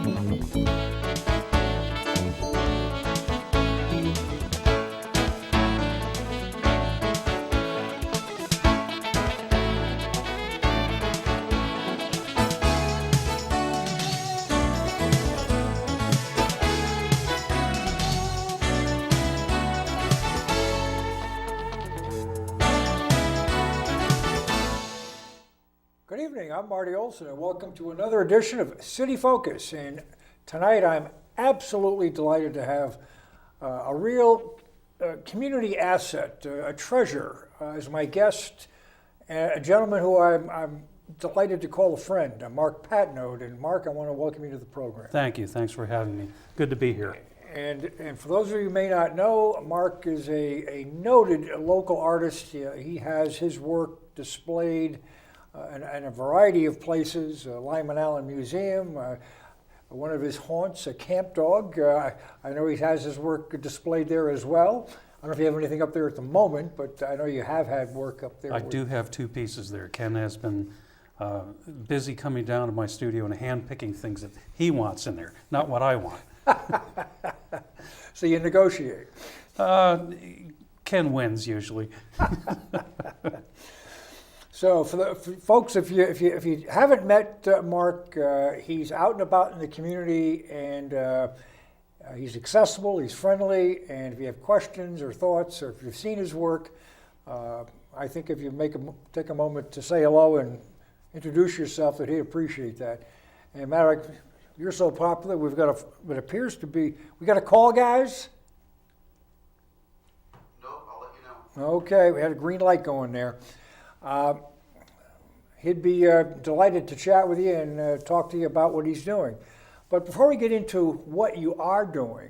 Good evening, I'm Marty Olson and welcome to another edition of City Focus. And tonight I'm absolutely delighted to have a real community asset, a treasure, as my guest, a gentleman who I'm delighted to call a friend, Mark Patnode. And Mark, I want to welcome you to the program. Thank you, thanks for having me. Good to be here. And for those of you who may not know, Mark is a noted local artist. He has his work displayed in a variety of places, Lyman Allen Museum, one of his haunts, a Camp Dog. I know he has his work displayed there as well. I don't know if you have anything up there at the moment, but I know you have had work up there. I do have two pieces there. Ken has been busy coming down to my studio and hand-picking things that he wants in there, not what I want. So you negotiate. Ken wins usually. So for folks, if you haven't met Mark, he's out and about in the community, and he's accessible, he's friendly, and if you have questions or thoughts, or if you've seen his work, I think if you take a moment to say hello and introduce yourself, that he'd appreciate that. And Matt, you're so popular, we've got what appears to be, we got a call, guys? No, I'll let you know. Okay, we had a green light going there. He'd be delighted to chat with you and talk to you about what he's doing. But before we get into what you are doing,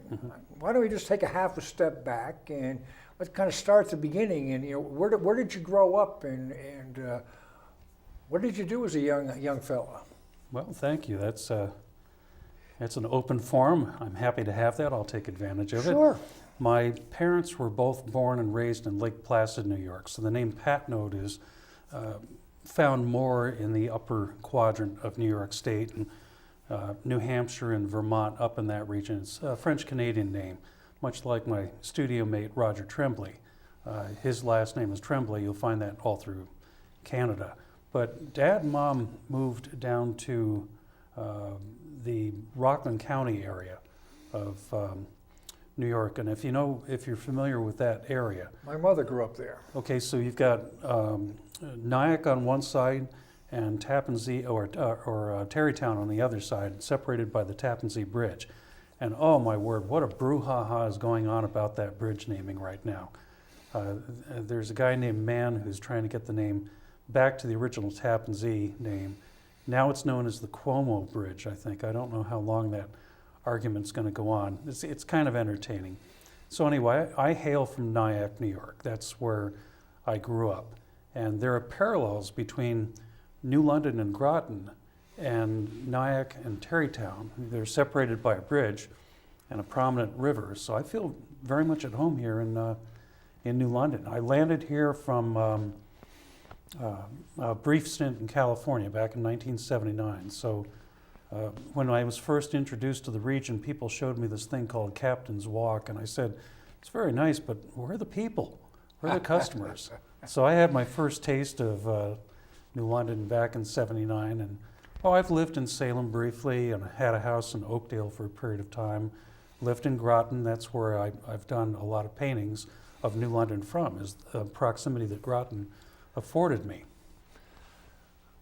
why don't we just take a half a step back and let's kind of start at the beginning. And where did you grow up, and what did you do as a young fella? Well, thank you. That's an open forum. I'm happy to have that. I'll take advantage of it. Sure. My parents were both born and raised in Lake Placid, New York, so the name Patnode is found more in the upper quadrant of New York State, and New Hampshire and Vermont, up in that region. It's a French-Canadian name, much like my studio mate Roger Tremblay. His last name is Tremblay. You'll find that all through Canada. But Dad and Mom moved down to the Rockland County area of New York, and if you're familiar with that area. My mother grew up there. Okay, so you've got Nyack on one side and Tappan Zee or Tarrytown on the other side, separated by the Tappan Zee Bridge. And oh my word, what a brouhaha is going on about that bridge naming right now. There's a guy named Mann who's trying to get the name back to the original Tappan Zee name. Now it's known as the Cuomo Bridge, I think. I don't know how long that argument's going to go on. It's kind of entertaining. So anyway, I hail from Nyack, New York. That's where I grew up. And there are parallels between New London and Groton and Nyack and Tarrytown. They're separated by a bridge and a prominent river. So I feel very much at home here in New London. I landed here from a brief stint in California back in 1979. So when I was first introduced to the region, people showed me this thing called Captain's Walk, and I said, it's very nice, but where are the people? Where are the customers? So I had my first taste of New London back in '79, and I've lived in Salem briefly, and I had a house in Oakdale for a period of time. Lived in Groton. That's where I've done a lot of paintings of New London from, is the proximity that Groton afforded me.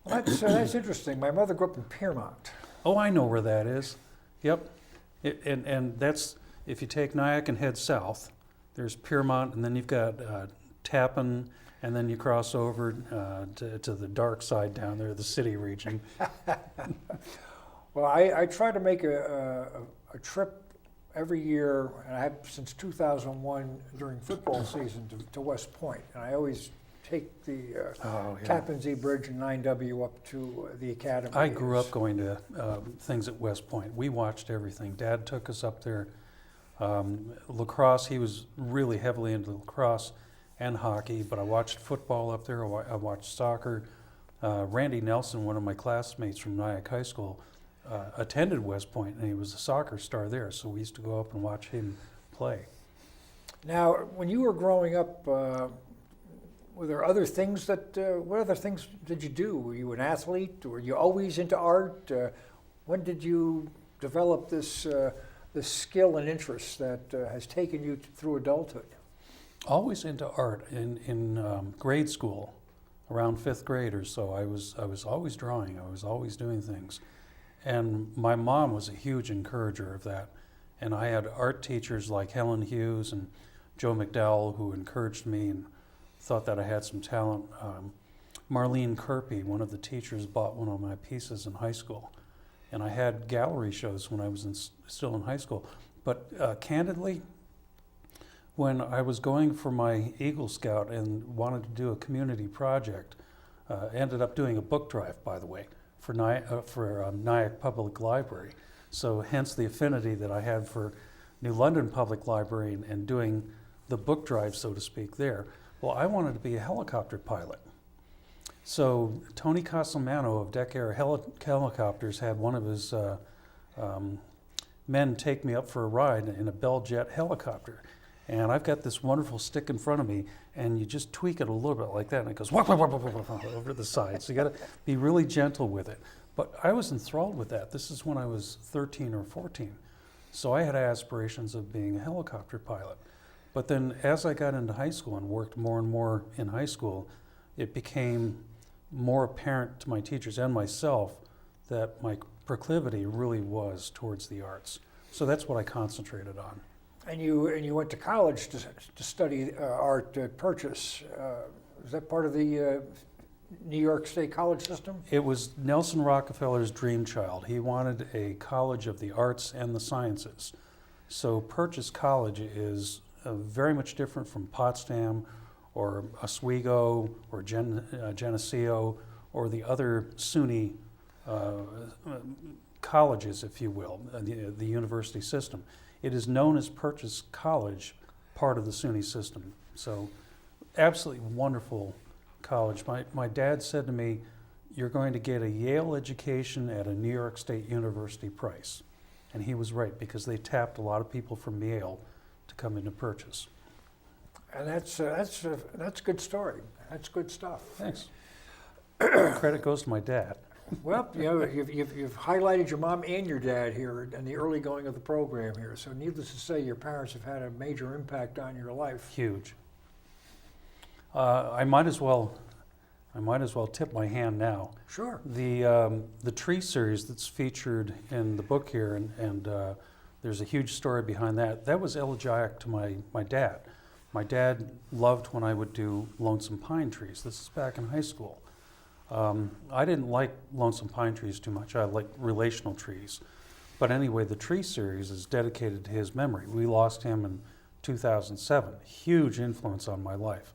Well, that's interesting. My mother grew up in Piermont. Oh, I know where that is. Yep. And that's, if you take Nyack and head south, there's Piermont, and then you've got Tappan, and then you cross over to the dark side down there, the city region. Well, I try to make a trip every year, and I have since 2001 during football season to West Point, and I always take the Tappan Zee Bridge and 9W up to the academy. I grew up going to things at West Point. We watched everything. Dad took us up there. Lacrosse, he was really heavily into lacrosse and hockey, but I watched football up there. I watched soccer. Randy Nelson, one of my classmates from Nyack High School, attended West Point, and he was a soccer star there. So we used to go up and watch him play. Now, when you were growing up, were there other things what other things did you do? Were you an athlete? Were you always into art? When did you develop this skill and interest that has taken you through adulthood? Always into art. In grade school, around 5th grade or so, I was always drawing. I was always doing things. And my mom was a huge encourager of that. And I had art teachers like Helen Hughes and Joe McDowell who encouraged me and thought that I had some talent. Marlene Kirby, one of the teachers, bought one of my pieces in high school. And I had gallery shows when I was still in high school. But candidly, when I was going for my Eagle Scout and wanted to do a community project, ended up doing a book drive, by the way, for Nyack Public Library. So hence the affinity that I had for New London Public Library and doing the book drive, so to speak, there. Well, I wanted to be a helicopter pilot. So Tony Casamano of Deck Air Helicopters had one of his men take me up for a ride in a Bell Jet helicopter. And I've got this wonderful stick in front of me, and you just tweak it a little bit like that, and it goes whop, whop, whop, whop, whop, over the side. So you got to be really gentle with it. But I was enthralled with that. This is when I was 13 or 14. So I had aspirations of being a helicopter pilot. But then as I got into high school and worked more and more in high school, it became more apparent to my teachers and myself that my proclivity really was towards the arts. So that's what I concentrated on. And you went to college to study art at Purchase. Is that part of the New York State college system? It was Nelson Rockefeller's dream child. He wanted a college of the arts and the sciences. So Purchase College is very much different from Potsdam or Oswego or Geneseo or the other SUNY colleges, if you will, the university system. It is known as Purchase College, part of the SUNY system. So absolutely wonderful college. My dad said to me, you're going to get a Yale education at a New York State University price. And he was right, because they tapped a lot of people from Yale to come into Purchase. And that's a good story. That's good stuff. Thanks. Credit goes to my dad. Well, you've highlighted your mom and your dad here in the early going of the program here. So needless to say, your parents have had a major impact on your life. Huge. I might as well tip my hand now. Sure. The tree series that's featured in the book here, and there's a huge story behind that. That was elegiac to my dad. My dad loved when I would do Lonesome Pine Trees. This is back in high school. I didn't like Lonesome Pine Trees too much. I liked Relational Trees. But anyway, the tree series is dedicated to his memory. We lost him in 2007. Huge influence on my life.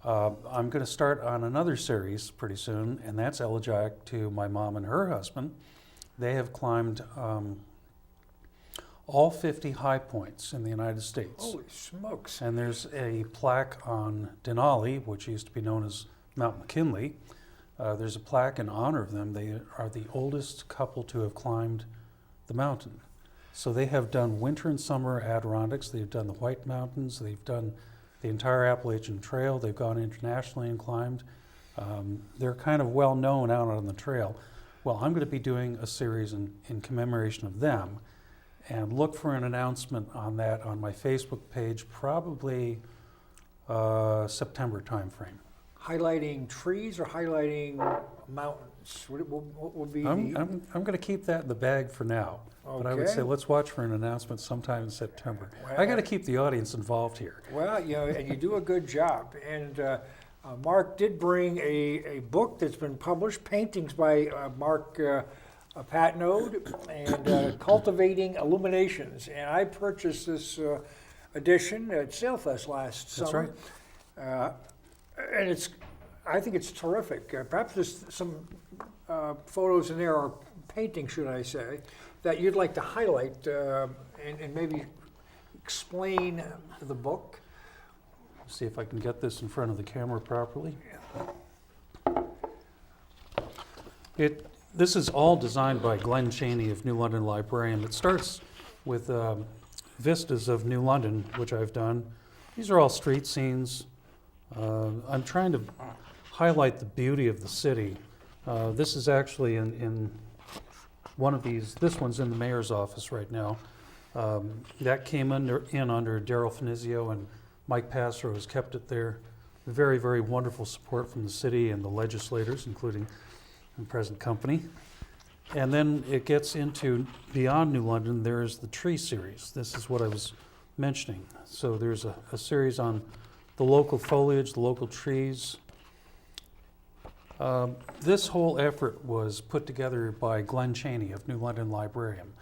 I'm going to start on another series pretty soon, and that's elegiac to my mom and her husband. They have climbed all 50 high points in the United States. Holy smokes. And there's a plaque on Denali, which used to be known as Mount McKinley. There's a plaque in honor of them. They are the oldest couple to have climbed the mountain. So they have done winter and summer Adirondacks. They've done the White Mountains. They've done the entire Appalachian Trail. They've gone internationally and climbed. They're kind of well known out on the trail. Well, I'm going to be doing a series in commemoration of them, and look for an announcement on that on my Facebook page, probably September timeframe. Highlighting trees or highlighting mountains? What would be I'm going to keep that in the bag for now. Okay. But I would say let's watch for an announcement sometime in September. I got to keep the audience involved here. Well, and you do a good job. And Mark did bring a book that's been published, paintings by Mark Patnode, and Cultivating Illuminations. And I purchased this edition at SailFest last summer. That's right. And I think it's terrific. Perhaps there's some photos in there, or paintings, should I say, that you'd like to highlight and maybe explain the book. See if I can get this in front of the camera properly. This is all designed by Glenn Chaney of New London Librarian. It starts with vistas of New London, which I've done. These are all street scenes. I'm trying to highlight the beauty of the city. This is actually in one of these. This one's in the mayor's office right now. That came under Daryl Finizio, and Mike Passero has kept it there. Very, very wonderful support from the city and the legislators, including the present company. And then it gets into beyond New London. There's the tree series. This is what I was mentioning. So there's a series on the local foliage, the local trees. This whole effort was put together by Glenn Chaney of New London Librarian.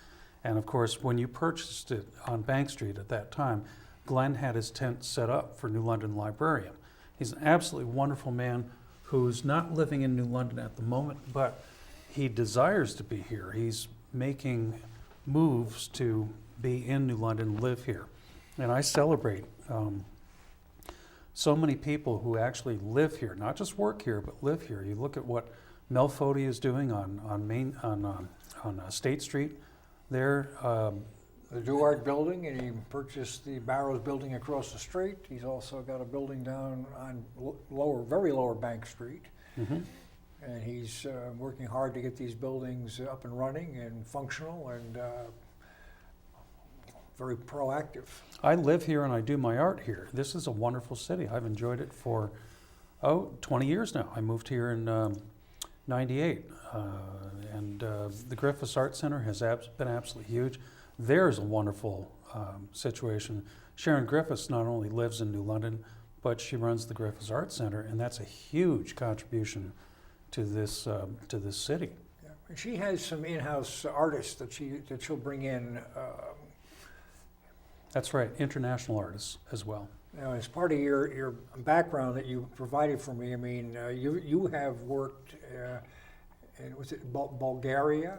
And of course, when you purchased it on Bank Street at that time, Glenn had his tent set up for New London Librarian. He's an absolutely wonderful man who's not living in New London at the moment, but he desires to be here. He's making moves to be in New London, live here. And I celebrate so many people who actually live here, not just work here, but live here. You look at what Mel Fody is doing on State Street there. The Duart building, and he purchased the Barrows building across the street. He's also got a building down on very lower Bank Street. Mm-hmm. And he's working hard to get these buildings up and running and functional and very proactive. I live here and I do my art here. This is a wonderful city. I've enjoyed it for 20 years now. I moved here in 98. And the Griffiths Art Center has been absolutely huge. There's a wonderful situation. Sharon Griffiths not only lives in New London, but she runs the Griffiths Art Center, and that's a huge contribution to this city. Yeah. And she has some in-house artists that she'll bring in. That's right, international artists as well. Now, as part of your background that you provided for me, I mean, you have worked in, was it Bulgaria?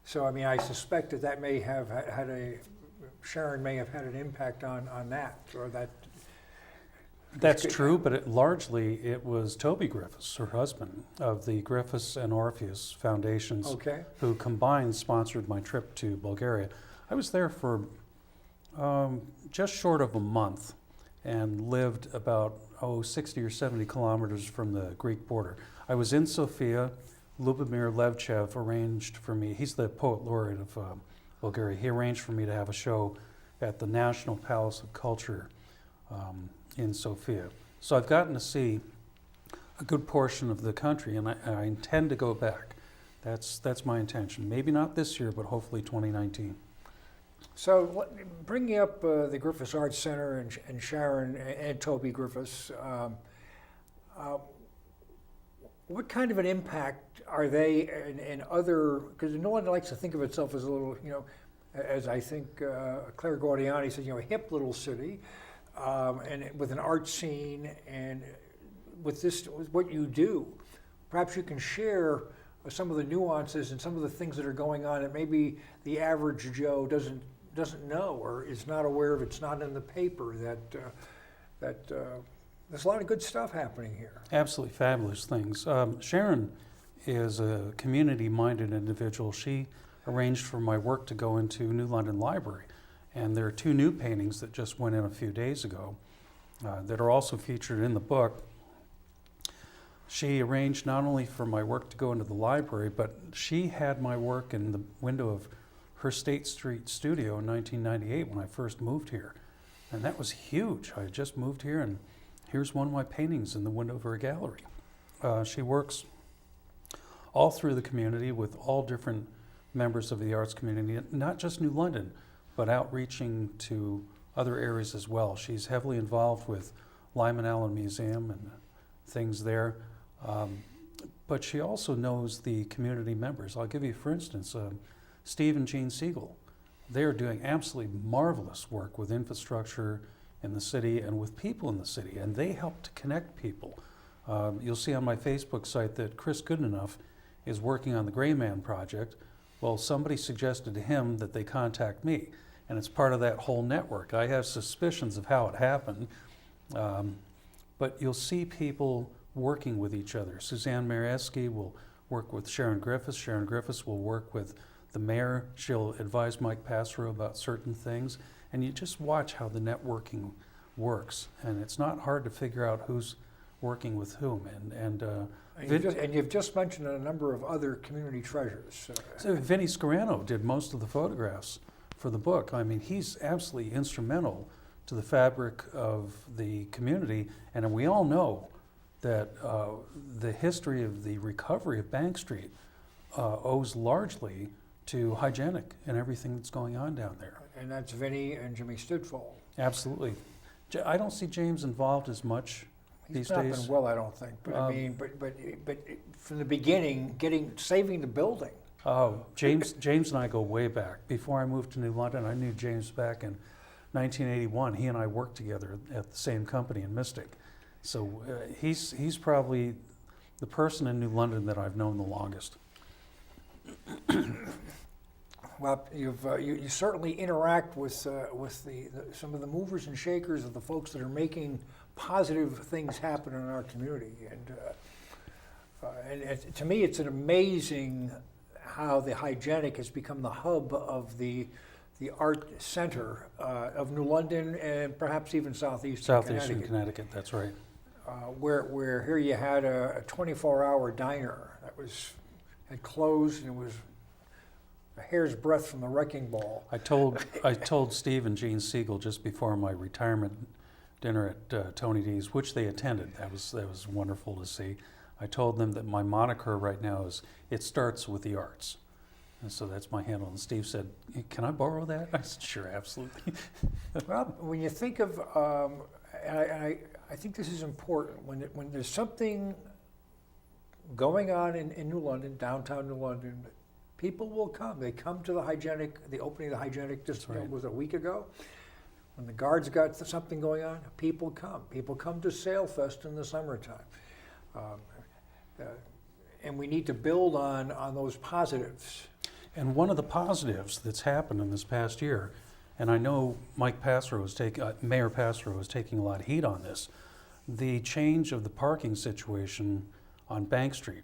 So, I mean, I suspect that may have Sharon may have had an impact on that, or that. That's true, but largely it was Toby Griffiths, her husband, of the Griffiths and Orpheus Foundations, Okay. who combined sponsored my trip to Bulgaria. I was there for just short of a month and lived about 60 or 70 kilometers from the Greek border. I was in Sofia. Lubomir Levchev arranged for me, he's the poet laureate of Bulgaria, he arranged for me to have a show at the National Palace of Culture in Sofia. So I've gotten to see a good portion of the country, and I intend to go back. That's my intention. Maybe not this year, but hopefully 2019. So, bringing up the Griffiths Arts Center and Sharon and Toby Griffiths, what kind of an impact are they in other, because no one likes to think of itself as a little, as I think Claire Gordiani said, a hip little city, and with an art scene, and with what you do, perhaps you can share some of the nuances and some of the things that are going on that maybe the average Joe doesn't know or is not aware of. It's not in the paper that there's a lot of good stuff happening here. Absolutely fabulous things. Sharon is a community-minded individual. She arranged for my work to go into New London Library, and there are 2 new paintings that just went in a few days ago that are also featured in the book. She arranged not only for my work to go into the library, but she had my work in the window of her State Street studio in 1998 when I first moved here. And that was huge. I had just moved here, and here's one of my paintings in the window of her gallery. She works all through the community with all different members of the arts community, not just New London, but outreaching to other areas as well. She's heavily involved with Lyman Allen Museum and things there. But she also knows the community members. I'll give you, for instance, Steve and Jean Siegel. They're doing absolutely marvelous work with infrastructure in the city and with people in the city, and they help to connect people. You'll see on my Facebook site that Chris Goodenough is working on the Gray Man project. Well, somebody suggested to him that they contact me, and it's part of that whole network. I have suspicions of how it happened, but you'll see people working with each other. Suzanne Marieski will work with Sharon Griffiths. Sharon Griffiths will work with the mayor. She'll advise Mike Passero about certain things. And you just watch how the networking works. And it's not hard to figure out who's working with whom. And you've just mentioned a number of other community treasures. So Vinnie Scarano did most of the photographs for the book. I mean, he's absolutely instrumental to the fabric of the community. And we all know that the history of the recovery of Bank Street owes largely to hygienic and everything that's going on down there. And that's Vinnie and Jimmy Studfall. Absolutely. I don't see James involved as much He's these not days. been well, I don't think. But I mean, but from the beginning, saving the building. Oh, James and I go way back. Before I moved to New London, I knew James back in 1981. He and I worked together at the same company in Mystic. So he's probably the person in New London that I've known the longest. Well, you certainly interact with some of the movers and shakers of the folks that are making positive things happen in our community, and to me, it's an amazing how the Hygienic has become the hub of the art center of New London and perhaps even southeastern Connecticut. That's right. Where here you had a 24-hour diner that had closed and it was a hair's breadth from the wrecking ball. I told Steve and Gene Siegel just before my retirement dinner at Tony D's, which they attended. That was wonderful to see. I told them that my moniker right now is "It starts with the arts," and so that's my handle. And Steve said, "Can I borrow that?" I said, "Sure, absolutely." Well, when you think of, and I think this is important when there's something going on in New London, downtown New London. People will come. They come to the opening of the Hygienic just was a week ago. When the Guards got something going on, people come. People come to Sailfest in the summertime. And we need to build on those positives. And one of the positives that's happened in this past year, and I know Mayor Passero is taking a lot of heat on this, the change of the parking situation on Bank Street.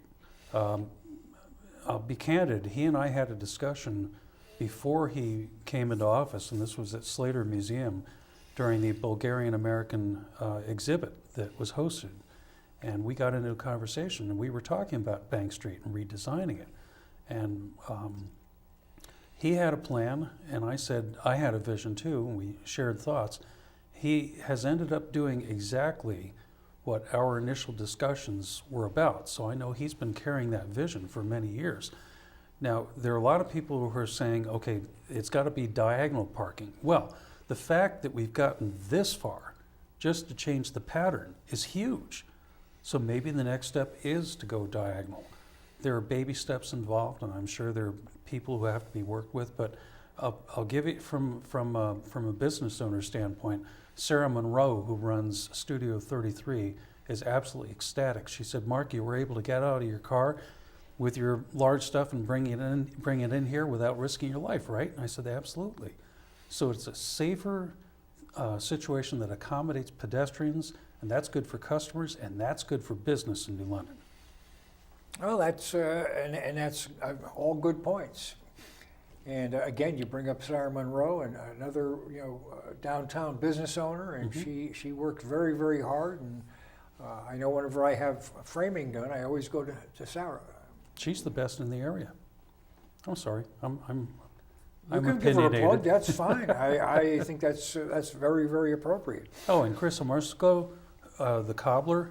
I'll be candid, he and I had a discussion before he came into office, and this was at Slater Museum during the Bulgarian-American exhibit that was hosted. And we got into a conversation, and we were talking about Bank Street and redesigning it. And he had a plan, and I said I had a vision too, and we shared thoughts. He has ended up doing exactly what our initial discussions were about. So I know he's been carrying that vision for many years. Now, there are a lot of people who are saying, okay, it's got to be diagonal parking. Well, the fact that we've gotten this far just to change the pattern is huge. So maybe the next step is to go diagonal. There are baby steps involved, and I'm sure there are people who have to be worked with, but I'll give it from a business owner standpoint. Sarah Monroe, who runs Studio 33, is absolutely ecstatic. She said, "Mark, you were able to get out of your car with your large stuff and bring it in here without risking your life, right?" And I said, "Absolutely." So it's a safer situation that accommodates pedestrians, and that's good for customers, and that's good for business in New London. Well, that's that's all good points. And again, you bring up Sarah Monroe, and another downtown business owner, and she works very, very hard. And I know whenever I have framing done, I always go to Sarah. She's the best in the area. I'm sorry, I'm You can give her a plug. That's fine. I think that's very, very appropriate. Oh, and Chris Amarsko, the cobbler,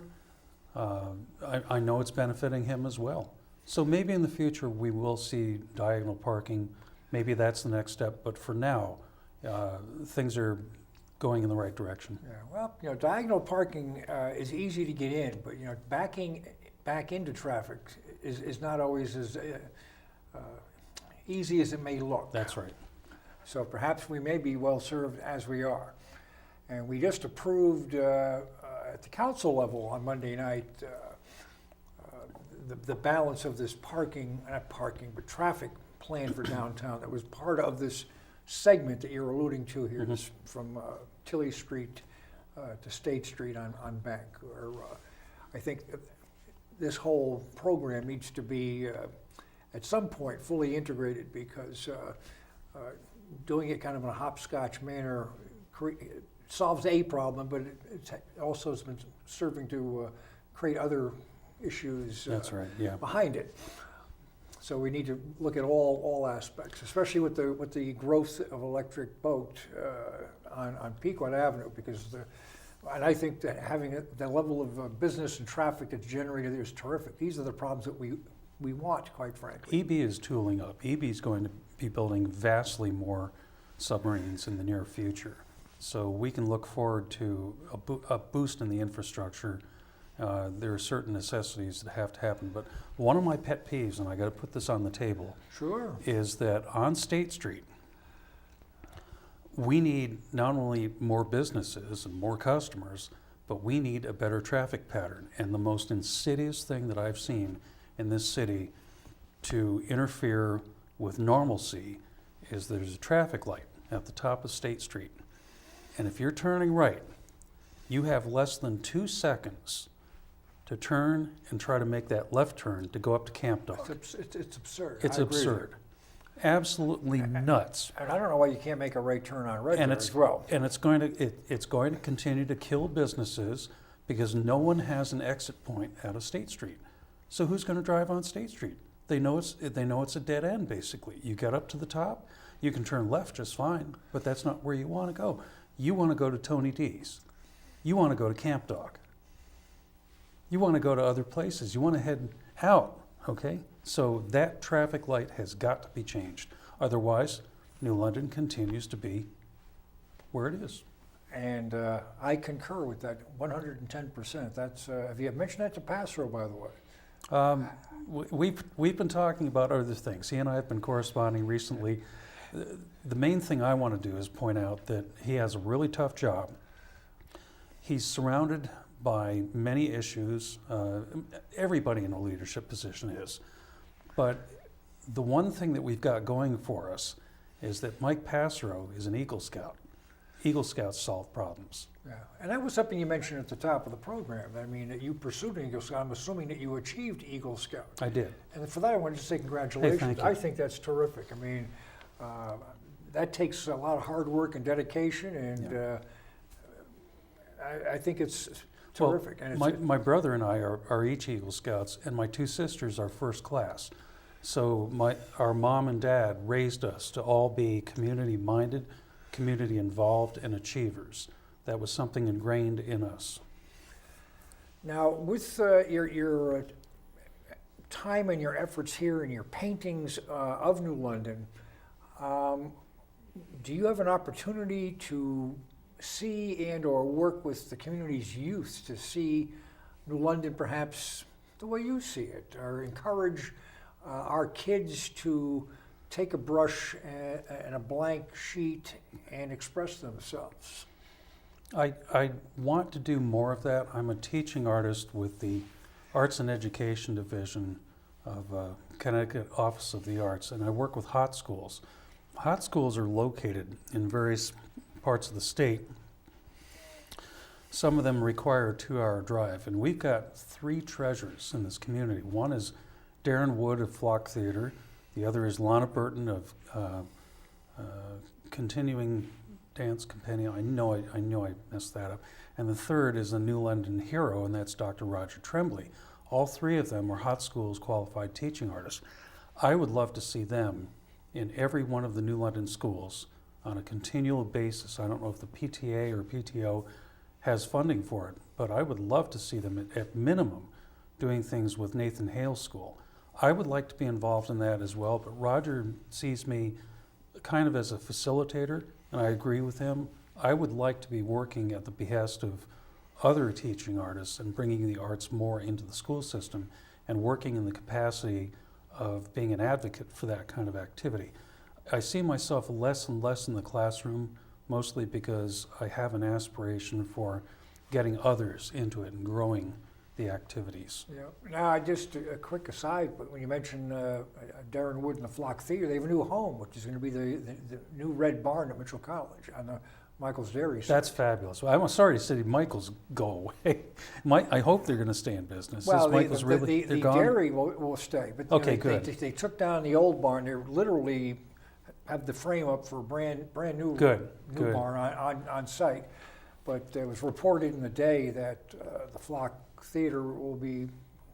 I know it's benefiting him as well. So maybe in the future we will see diagonal parking. Maybe that's the next step. But for now, things are going in the right direction. Yeah. Well, diagonal parking is easy to get in, but backing back into traffic is not always as easy as it may look. That's right. So perhaps we may be well served as we are. And we just approved at the council level on Monday night the balance of this traffic plan for downtown that was part of this segment that you're alluding to here, this from Tilley Street to State Street on Bank. I think this whole program needs to be, at some point, fully integrated, because doing it kind of in a hopscotch manner solves a problem, but it also has been serving to create other issues That's right, yeah. behind it. So we need to look at all aspects, especially with the growth of electric boat on Pequot Avenue, because and I think that having the level of business and traffic that's generated there is terrific. These are the problems that we want, quite frankly. EB is tooling up. EB is going to be building vastly more submarines in the near future. So we can look forward to a boost in the infrastructure. There are certain necessities that have to happen. But one of my pet peeves, and I got to put this on the table, Sure. is that on State Street, we need not only more businesses and more customers, but we need a better traffic pattern. And the most insidious thing that I've seen in this city to interfere with normalcy is there's a traffic light at the top of State Street. And if you're turning right, you have less than 2 seconds to turn and try to make that left turn to go up to Camp Dog. It's absurd. It's I agree with you. absurd. Absolutely nuts. And I don't know why you can't make a right turn on Red And there it's as well. and it's going to continue to kill businesses because no one has an exit point out of State Street. So who's going to drive on State Street? They know it's a dead end basically. You get up to the top, you can turn left just fine, but that's not where you want to go. You want to go to Tony D's. You want to go to Camp Dog. You want to go to other places. You want to head out, okay? So that traffic light has got to be changed. Otherwise, New London continues to be where it is. And I concur with that 110%. That's have you mentioned that to Passero, by the way? We've been talking about other things. He and I have been corresponding recently. The main thing I want to do is point out that he has a really tough job. He's surrounded by many issues. Everybody in a leadership position is. But the one thing that we've got going for us is that Mike Passero is an Eagle Scout. Eagle Scouts solve problems. Yeah, and that was something you mentioned at the top of the program. I mean, that you pursued an Eagle Scout. I'm assuming that you achieved Eagle Scout. I did. And for that, I wanted to say congratulations. Hey, thank you. I think that's terrific. I mean, that takes a lot of hard work and dedication, and I think it's terrific. Well, And my brother and I are each Eagle Scouts, and my 2 sisters are first class. So our mom and dad raised us to all be community-minded, community-involved, and achievers. That was something ingrained in us. Now, with your time and your efforts here and your paintings of New London, do you have an opportunity to see and or work with the community's youth to see New London perhaps the way you see it, or encourage our kids to take a brush and a blank sheet and express themselves? I want to do more of that. I'm a teaching artist with the Arts and Education Division of Connecticut Office of the Arts, and I work with hot schools. Hot schools are located in various parts of the state. Some of them require a 2-hour drive, and we've got 3 treasures in this community. One is Darren Wood of Flock Theater. The other is Lana Burton of Continuing Dance Companion. I know I messed that up. And the third is a New London hero, and that's Dr. Roger Tremblay. All 3 of them are hot schools qualified teaching artists. I would love to see them in every one of the New London schools on a continual basis. I don't know if the PTA or PTO has funding for it, but I would love to see them at minimum doing things with Nathan Hale School. I would like to be involved in that as well, but Roger sees me kind of as a facilitator, and I agree with him. I would like to be working at the behest of other teaching artists and bringing the arts more into the school system and working in the capacity of being an advocate for that kind of activity. I see myself less and less in the classroom, mostly because I have an aspiration for getting others into it and growing the activities. Yeah. Now, just a quick aside, but when you mentioned Darren Wood and the Flock Theater, they have a new home, which is going to be the new Red Barn at Mitchell College on the Michael's Dairy. That's fabulous. Well, I'm sorry to see Michael's go away. I hope they're going to stay in business. Well, Is Michael's really, they're the gone? dairy will stay. But Okay, they, good. They took down the old barn. They're literally have the frame up for a brand new Good, new good. barn on site. But it was reported in the day that the Flock Theater will be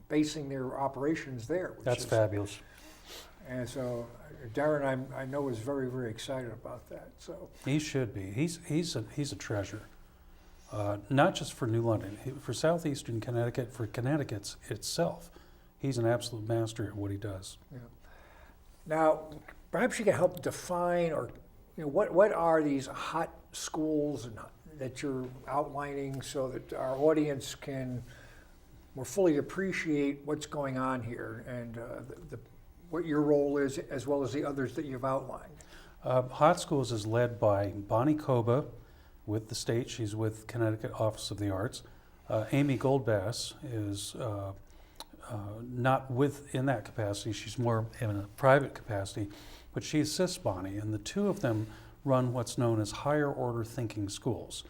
basing their operations there. That's fabulous. And so Darren, I know, is very, very excited about that. So He should be. He's a treasure. Not just for New London, for southeastern Connecticut, for Connecticut itself. He's an absolute master at what he does. yeah. Now, perhaps you can help define, or what are these hot schools that you're outlining, so that our audience can more fully appreciate what's going on here and what your role is, as well as the others that you've outlined. Hot Schools is led by Bonnie Koba with the state. She's with Connecticut Office of the Arts. Amy Goldbass is not in that capacity. She's more in a private capacity, but she assists Bonnie, and the two of them run what's known as Higher Order Thinking Schools.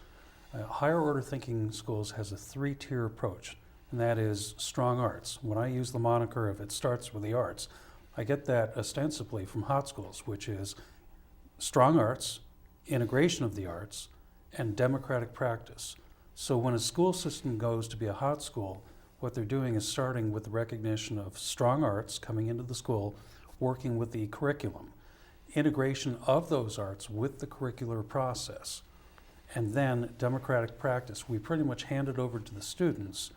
Higher Order Thinking Schools has a 3-tier approach, and that is strong arts. When I use the moniker of it starts with the arts, I get that ostensibly from Hot Schools, which is strong arts, integration of the arts, and democratic practice. So when a school system goes to be a hot school, what they're doing is starting with the recognition of strong arts coming into the school, working with the curriculum, integration of those arts with the curricular process, and then democratic practice. We pretty much hand it over to the students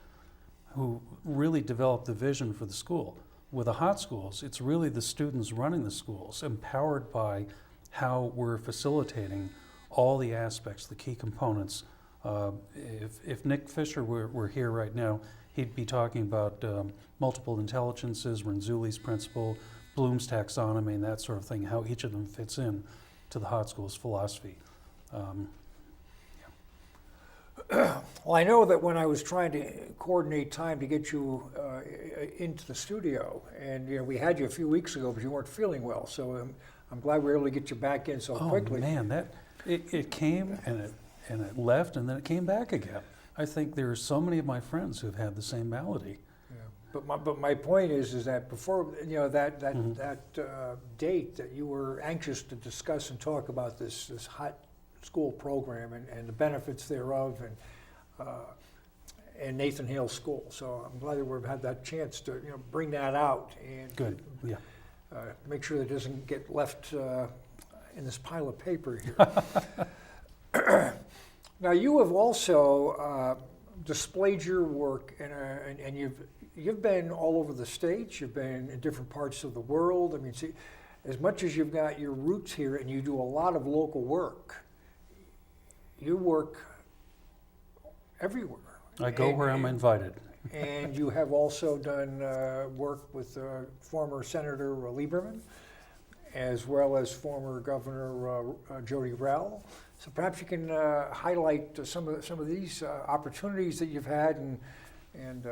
who really develop the vision for the school. With the hot schools, it's really the students running the schools, empowered by how we're facilitating all the aspects, the key components. If Nick Fisher were here right now, he'd be talking about multiple intelligences, Renzulli's principle, Bloom's taxonomy, and that sort of thing, how each of them fits in to the hot schools philosophy. Well, I know that when I was trying to coordinate time to get you into the studio, and we had you a few weeks ago, but you weren't feeling well, so I'm glad we were able to get you back in so quickly. Oh man, it came and it left, and then it came back again. I think there are so many of my friends who've had the same malady. Yeah. But my point is that before that date that you were anxious to discuss and talk about this hot school program and the benefits thereof, and Nathan Hale School. So I'm glad that we've had that chance to bring that out and Good, yeah. Make sure that it doesn't get left in this pile of paper here. Now, you have also displayed your work, and you've been all over the States. You've been in different parts of the world. I mean, see, as much as you've got your roots here, and you do a lot of local work, you work everywhere. I go where I'm invited. And you have also done work with former Senator Lieberman, as well as former Governor Jody Rell. So perhaps you can highlight some of these opportunities that you've had and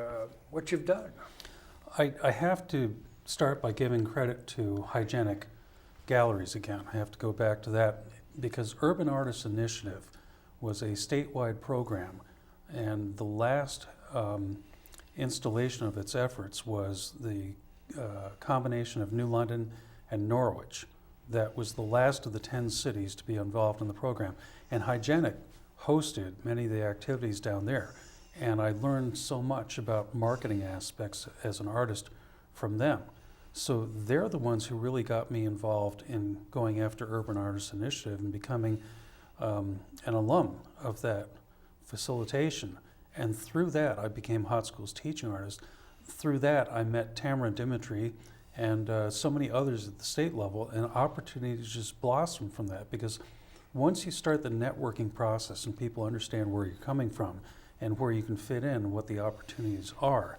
what you've done. I have to start by giving credit to Hygienic Galleries again. I have to go back to that because Urban Artists Initiative was a statewide program, and the last installation of its efforts was the combination of New London and Norwich. That was the last of the 10 cities to be involved in the program. And Hygienic hosted many of the activities down there. And I learned so much about marketing aspects as an artist from them. So they're the ones who really got me involved in going after Urban Artists Initiative and becoming an alum of that facilitation. And through that, I became Hot School's teaching artist. Through that, I met Tamara Dimitri and so many others at the state level, and opportunities just blossom from that, because once you start the networking process and people understand where you're coming from and where you can fit in and what the opportunities are.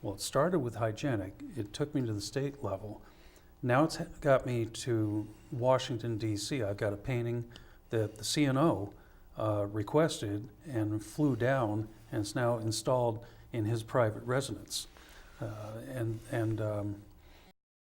Well, it started with Hygienic. It took me to the state level. Now it's got me to Washington, D.C. I've got a painting that the CNO requested and flew down, and it's now installed in his private residence.